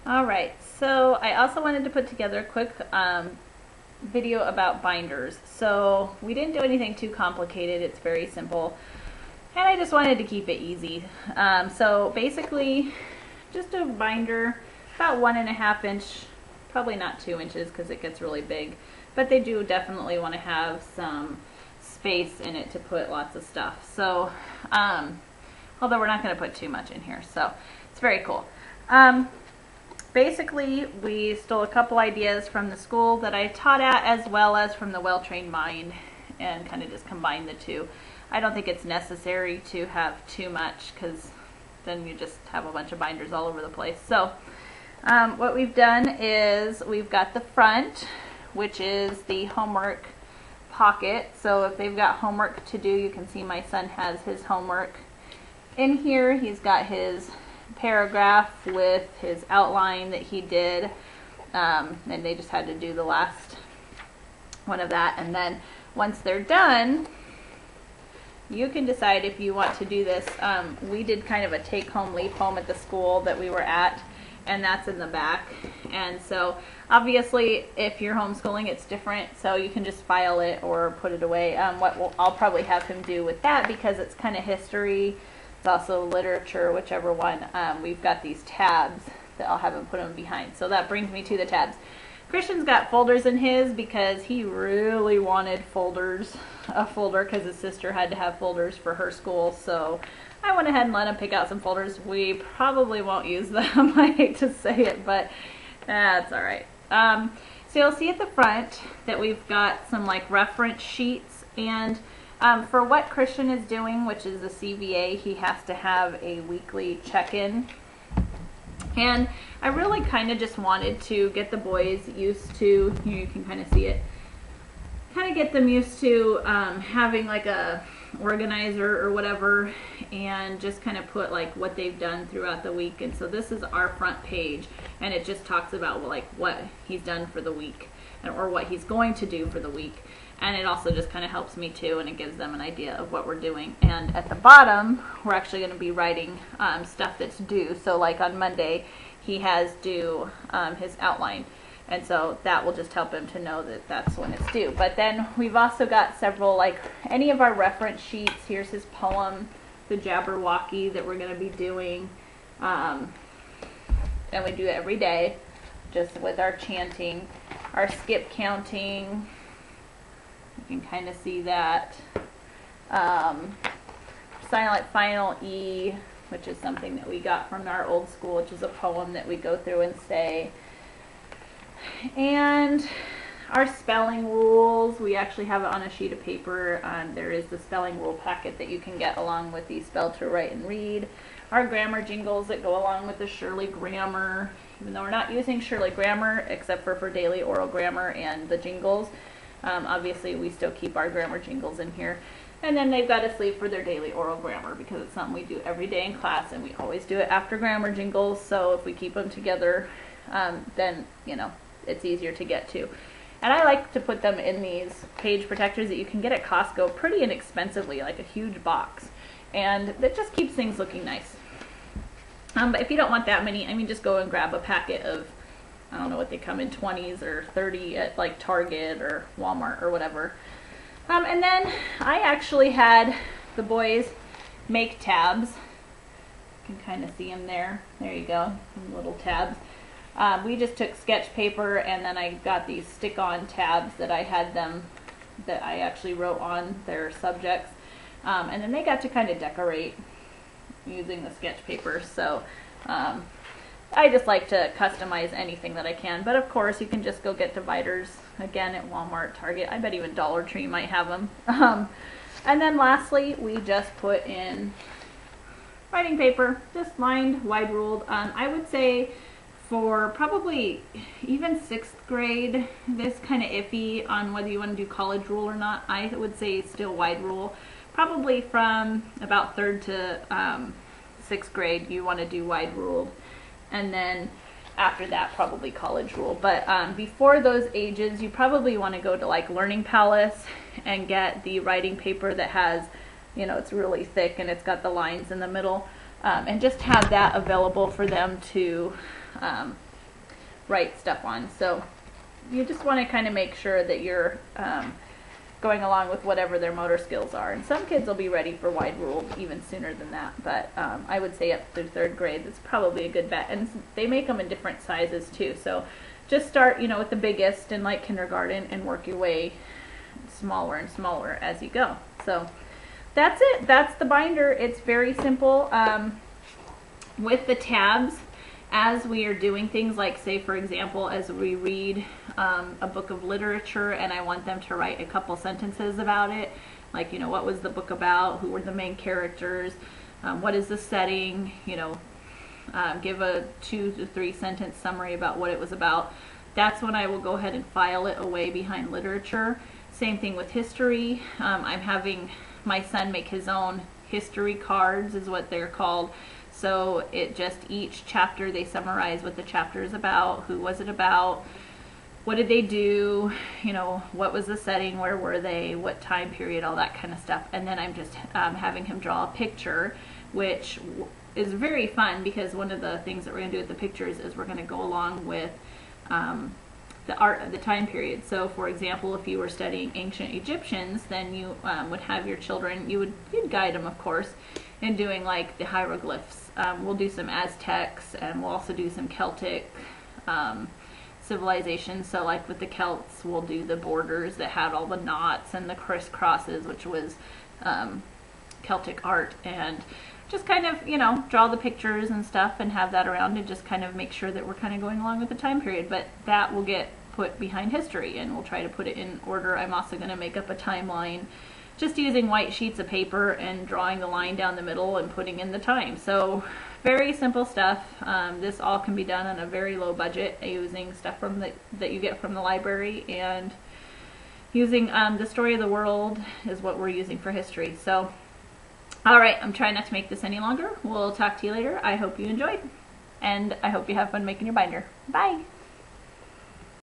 All right, so I also wanted to put together a quick video about binders. So we didn't do anything too complicated, it's very simple. And I just wanted to keep it easy. So basically, just a binder, about 1.5 inch, probably not 2 inches because it gets really big. But they do definitely want to have some space in it to put lots of stuff. So, although we're not going to put too much in here, so it's very cool. Basically, we stole a couple ideas from the school that I taught at, as well as from the Well-Trained Mind, and kind of just combined the two. I don't think it's necessary to have too much, because then you just have a bunch of binders all over the place. So what we've done is we've got the front, which is the homework pocket. So if they've got homework to do, you can see my son has his homework in here. He's got his paragraph with his outline that he did, and they just had to do the last one of that. And then once they're done, you can decide if you want to do this. We did kind of a take-home, leave-home at the school that we were at, and that's in the back. And so obviously if you're homeschooling, it's different, so you can just file it or put it away. I'll probably have him do with that, because it's kind of history, it's also literature, whichever one. We've got these tabs that I'll have him put them behind. So that brings me to the tabs. Christian's got folders in his because he really wanted a folder, because his sister had to have folders for her school. So I went ahead and let him pick out some folders. We probably won't use them. I hate to say it, but that's all right. So you'll see at the front that we've got some like reference sheets, and for what Christian is doing, which is the CVA, he has to have a weekly check-in. And I really kind of just wanted to get the boys used to, you can kind of see it, kind of get them used to having like a organizer or whatever, and just kind of put like what they've done throughout the week. And so this is our front page, and it just talks about like what he's done for the week, or what he's going to do for the week. And it also just kind of helps me too, and it gives them an idea of what we're doing. And at the bottom, we're actually going to be writing stuff that's due. So like on Monday, he has due his outline. And so that will just help him to know that that's when it's due. But then we've also got several, like any of our reference sheets. Here's his poem, the Jabberwocky, that we're going to be doing. And we do it every day, just with our chanting, our skip counting. You can kind of see that. Silent Final E, which is something that we got from our old school, which is a poem that we go through and say. And our spelling rules, we actually have it on a sheet of paper. There is the spelling rule packet that you can get along with the Spell to Write and Read. Our grammar jingles that go along with the Shirley Grammar, even though we're not using Shirley Grammar except for daily oral grammar and the jingles. Obviously we still keep our grammar jingles in here. And then they've got a sleeve for their daily oral grammar, because it's something we do every day in class, and we always do it after grammar jingles. So if we keep them together, then you know, it's easier to get to. And I like to put them in these page protectors that you can get at Costco pretty inexpensively, like a huge box. And that just keeps things looking nice. But if you don't want that many, I mean, just go and grab a packet of, I don't know what they come in, 20s or 30 at like Target or Walmart or whatever. And then I actually had the boys make tabs. You can kind of see them there. There you go, little tabs. We just took sketch paper, and then I got these stick-on tabs that I had them, that I actually wrote on their subjects. And then they got to kind of decorate using the sketch paper. So I just like to customize anything that I can. But of course, you can just go get dividers, again, at Walmart, Target. I bet even Dollar Tree might have them. And then lastly, we just put in writing paper, just lined, wide ruled. I would say for probably even 6th grade, this kind of iffy on whether you want to do college rule or not. I would say still wide rule. Probably from about 3rd to 6th grade, you want to do wide ruled. And then after that, probably college rule. But before those ages, you probably want to go to like Learning Palace and get the writing paper that has, you know, it's really thick and it's got the lines in the middle, and just have that available for them to write stuff on. So you just want to kind of make sure that you're going along with whatever their motor skills are. And some kids will be ready for wide ruled even sooner than that, but I would say up through 3rd grade, that's probably a good bet. And they make them in different sizes too, so just start, you know, with the biggest in like kindergarten and work your way smaller and smaller as you go. So that's it. That's the binder. It's very simple. With the tabs, as we are doing things like, say for example, as we read a book of literature and I want them to write a couple sentences about it, like, you know, what was the book about, who were the main characters, what is the setting, you know, give a 2 to 3 sentence summary about what it was about. That's when I will go ahead and file it away behind literature. Same thing with history. I'm having my son make his own history cards, is what they're called. So it just, each chapter they summarize what the chapter is about, who was it about, what did they do, you know, what was the setting, where were they, what time period, all that kind of stuff. And then I'm just having him draw a picture, which is very fun because one of the things that we're going to do with the pictures is we're going to go along with the art of the time period. So for example, if you were studying ancient Egyptians, then you would have your children, you'd guide them of course in doing like the hieroglyphs. We'll do some Aztecs, and we'll also do some Celtic civilizations. So like with the Celts, we'll do the borders that had all the knots and the crisscrosses, which was Celtic art, and just kind of, you know, draw the pictures and stuff and have that around and just kind of make sure that we're kind of going along with the time period. But that will get put behind history, and we'll try to put it in order. I'm also going to make up a timeline just using white sheets of paper and drawing the line down the middle and putting in the time. So very simple stuff. This all can be done on a very low budget using stuff from that you get from the library, and using the story of the world is what we're using for history. So all right, I'm trying not to make this any longer. We'll talk to you later. I hope you enjoyed, and I hope you have fun making your binder. Bye.